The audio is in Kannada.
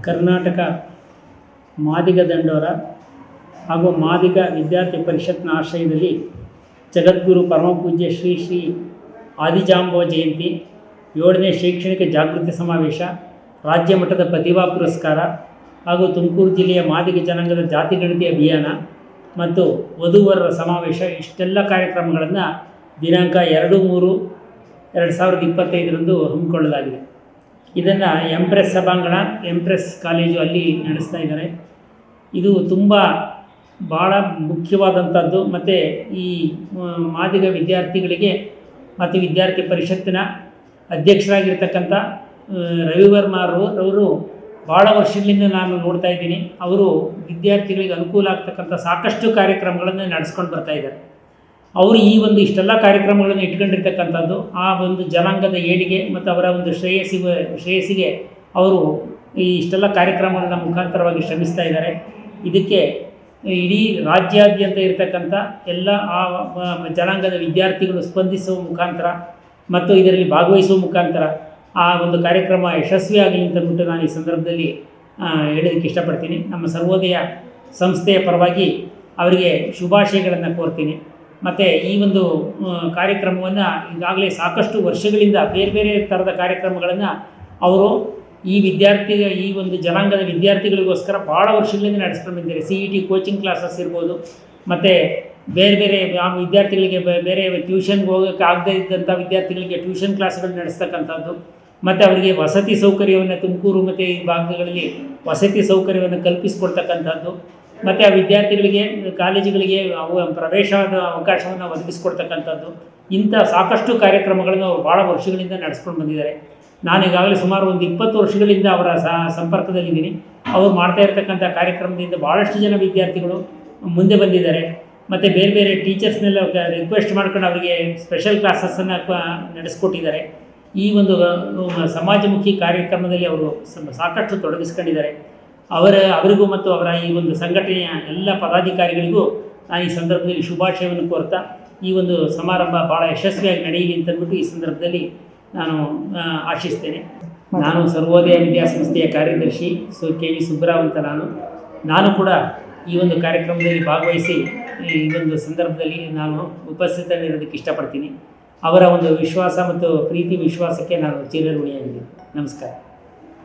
ಕರ್ನಾಟಕ ಮಾದಿಗ ದಂಡೋರ ಹಾಗೂ ಮಾದಿಗ ವಿದ್ಯಾರ್ಥಿ ಪರಿಷತ್ನ ಆಶ್ರಯದಲ್ಲಿ ಜಗದ್ಗುರು ಪರಮಪೂಜ್ಯ ಶ್ರೀ ಶ್ರೀ ಆದಿಜಾಂಬವ ಜಯಂತಿ 7ನೇ ಶೈಕ್ಷಣಿಕ ಜಾಗೃತಿ ಸಮಾವೇಶ, ರಾಜ್ಯ ಮಟ್ಟದ ಪ್ರತಿಭಾ ಪುರಸ್ಕಾರ ಹಾಗೂ ತುಮಕೂರು ಜಿಲ್ಲೆಯ ಮಾದಿಗ ಜನಾಂಗದ ಜಾತಿ ಗಣತಿ ಅಭಿಯಾನ ಮತ್ತು ವಧುವರರ ಸಮಾವೇಶ ಇಷ್ಟೆಲ್ಲ ಕಾರ್ಯಕ್ರಮಗಳನ್ನು ದಿನಾಂಕ 2/3/2025 ಹಮ್ಮಿಕೊಳ್ಳಲಾಗಿದೆ. ಇದನ್ನು ಎಂಪ್ರೆಸ್ ಸಭಾಂಗಣ, ಎಂಪ್ರೆಸ್ ಕಾಲೇಜು ಅಲ್ಲಿ ನಡೆಸ್ತಾ ಇದ್ದಾರೆ. ಇದು ಭಾಳ ಮುಖ್ಯವಾದಂಥದ್ದು. ಮತ್ತು ಈ ಮಾದಿಗ ವಿದ್ಯಾರ್ಥಿಗಳಿಗೆ ಮತ್ತು ವಿದ್ಯಾರ್ಥಿ ಪರಿಷತ್ತಿನ ಅಧ್ಯಕ್ಷರಾಗಿರ್ತಕ್ಕಂಥ ರವಿವರ್ಮರವರು ಭಾಳ ವರ್ಷಗಳಿಂದ ನಾನು ನೋಡ್ತಾ ಇದ್ದೀನಿ. ಅವರು ವಿದ್ಯಾರ್ಥಿಗಳಿಗೆ ಅನುಕೂಲ ಆಗ್ತಕ್ಕಂಥ ಸಾಕಷ್ಟು ಕಾರ್ಯಕ್ರಮಗಳನ್ನು ನಡೆಸ್ಕೊಂಡು ಬರ್ತಾಯಿದ್ದಾರೆ. ಅವರು ಈ ಒಂದು ಇಷ್ಟೆಲ್ಲ ಕಾರ್ಯಕ್ರಮಗಳನ್ನು ಇಟ್ಕೊಂಡಿರ್ತಕ್ಕಂಥದ್ದು ಆ ಒಂದು ಜನಾಂಗದ ಏಳಿಗೆ ಮತ್ತು ಅವರ ಒಂದು ಶ್ರೇಯಸ್ಸಿಗೆ ಅವರು ಈ ಇಷ್ಟೆಲ್ಲ ಕಾರ್ಯಕ್ರಮಗಳ ಮುಖಾಂತರವಾಗಿ ಶ್ರಮಿಸ್ತಾ ಇದ್ದಾರೆ. ಇದಕ್ಕೆ ಇಡೀ ರಾಜ್ಯಾದ್ಯಂತ ಇರತಕ್ಕಂಥ ಎಲ್ಲ ಆ ಜನಾಂಗದ ವಿದ್ಯಾರ್ಥಿಗಳು ಸ್ಪಂದಿಸುವ ಮುಖಾಂತರ ಮತ್ತು ಇದರಲ್ಲಿ ಭಾಗವಹಿಸುವ ಮುಖಾಂತರ ಆ ಒಂದು ಕಾರ್ಯಕ್ರಮ ಯಶಸ್ವಿಯಾಗಲಿ ಅಂತಂದ್ಬಿಟ್ಟು ನಾನು ಈ ಸಂದರ್ಭದಲ್ಲಿ ಹೇಳೋದಕ್ಕೆ ಇಷ್ಟಪಡ್ತೀನಿ. ನಮ್ಮ ಸರ್ವೋದಯ ಸಂಸ್ಥೆಯ ಪರವಾಗಿ ಅವರಿಗೆ ಶುಭಾಶಯಗಳನ್ನು ಕೋರ್ತೀನಿ. ಮತ್ತು ಈ ಒಂದು ಕಾರ್ಯಕ್ರಮವನ್ನು ಈಗಾಗಲೇ ಸಾಕಷ್ಟು ವರ್ಷಗಳಿಂದ ಬೇರೆ ಬೇರೆ ಥರದ ಕಾರ್ಯಕ್ರಮಗಳನ್ನು ಅವರು ಈ ಒಂದು ಜನಾಂಗದ ವಿದ್ಯಾರ್ಥಿಗಳಿಗೋಸ್ಕರ ಭಾಳ ವರ್ಷಗಳಿಂದ ನಡೆಸ್ಕೊಂಡು ಬಂದಿದ್ದಾರೆ. CET ಕೋಚಿಂಗ್ ಕ್ಲಾಸಸ್ ಇರ್ಬೋದು, ಮತ್ತು ಬೇರೆ ಬೇರೆ ವಿದ್ಯಾರ್ಥಿಗಳಿಗೆ ಬೇರೆ ಟ್ಯೂಷನ್ಗೆ ಹೋಗೋಕ್ಕೆ ಆಗದೇ ಇದ್ದಂಥ ವಿದ್ಯಾರ್ಥಿಗಳಿಗೆ ಟ್ಯೂಷನ್ ಕ್ಲಾಸ್ಗಳು ನಡೆಸ್ತಕ್ಕಂಥದ್ದು, ಮತ್ತು ಅವರಿಗೆ ವಸತಿ ಸೌಕರ್ಯವನ್ನು ತುಮಕೂರು ಮತ್ತು ಈ ಭಾಗಗಳಲ್ಲಿ ವಸತಿ ಸೌಕರ್ಯವನ್ನು ಕಲ್ಪಿಸಿಕೊಡ್ತಕ್ಕಂಥದ್ದು, ಮತ್ತು ಆ ವಿದ್ಯಾರ್ಥಿಗಳಿಗೆ ಕಾಲೇಜುಗಳಿಗೆ ಪ್ರವೇಶದ ಅವಕಾಶವನ್ನು ಒದಗಿಸ್ಕೊಡ್ತಕ್ಕಂಥದ್ದು, ಇಂಥ ಸಾಕಷ್ಟು ಕಾರ್ಯಕ್ರಮಗಳನ್ನು ಅವರು ಭಾಳ ವರ್ಷಗಳಿಂದ ನಡೆಸ್ಕೊಂಡು ಬಂದಿದ್ದಾರೆ. ನಾನು ಈಗಾಗಲೇ ಸುಮಾರು ಒಂದು 20 ವರ್ಷಗಳಿಂದ ಅವರ ಸಂಪರ್ಕದಲ್ಲಿದ್ದೀನಿ. ಅವರು ಮಾಡ್ತಾ ಇರ್ತಕ್ಕಂಥ ಕಾರ್ಯಕ್ರಮದಿಂದ ಭಾಳಷ್ಟು ಜನ ವಿದ್ಯಾರ್ಥಿಗಳು ಮುಂದೆ ಬಂದಿದ್ದಾರೆ. ಮತ್ತು ಬೇರೆ ಬೇರೆ ಟೀಚರ್ಸ್ನೆಲ್ಲ ರಿಕ್ವೆಸ್ಟ್ ಮಾಡ್ಕೊಂಡು ಅವರಿಗೆ ಸ್ಪೆಷಲ್ ಕ್ಲಾಸಸ್ಸನ್ನು ನಡೆಸ್ಕೊಟ್ಟಿದ್ದಾರೆ. ಈ ಒಂದು ಸಮಾಜಮುಖಿ ಕಾರ್ಯಕ್ರಮದಲ್ಲಿ ಅವರು ಸಾಕಷ್ಟು ತೊಡಗಿಸ್ಕೊಂಡಿದ್ದಾರೆ. ಅವರಿಗೂ ಮತ್ತು ಅವರ ಈ ಒಂದು ಸಂಘಟನೆಯ ಎಲ್ಲ ಪದಾಧಿಕಾರಿಗಳಿಗೂ ನಾನು ಈ ಸಂದರ್ಭದಲ್ಲಿ ಶುಭಾಶಯವನ್ನು ಕೋರ್ತಾ ಈ ಒಂದು ಸಮಾರಂಭ ಭಾಳ ಯಶಸ್ವಿಯಾಗಿ ನಡೆಯಲಿ ಅಂತಂದ್ಬಿಟ್ಟು ಈ ಸಂದರ್ಭದಲ್ಲಿ ನಾನು ಆಶಿಸ್ತೇನೆ. ನಾನು ಸರ್ವೋದಯ ವಿದ್ಯಾಸಂಸ್ಥೆಯ ಕಾರ್ಯದರ್ಶಿ KV ಸುಬ್ಬರಾವ್ ಅಂತ ನಾನು ಕೂಡ ಈ ಒಂದು ಕಾರ್ಯಕ್ರಮದಲ್ಲಿ ಭಾಗವಹಿಸಿ ಈ ಒಂದು ಸಂದರ್ಭದಲ್ಲಿ ನಾನು ಉಪಸ್ಥಿತನಿರೋದಕ್ಕೆ ಇಷ್ಟಪಡ್ತೀನಿ. ಅವರ ಒಂದು ವಿಶ್ವಾಸ ಮತ್ತು ಪ್ರೀತಿ ವಿಶ್ವಾಸಕ್ಕೆ ನಾನು ಚಿರಋಣಿಯಾಗಿದ್ದೀನಿ. ನಮಸ್ಕಾರ.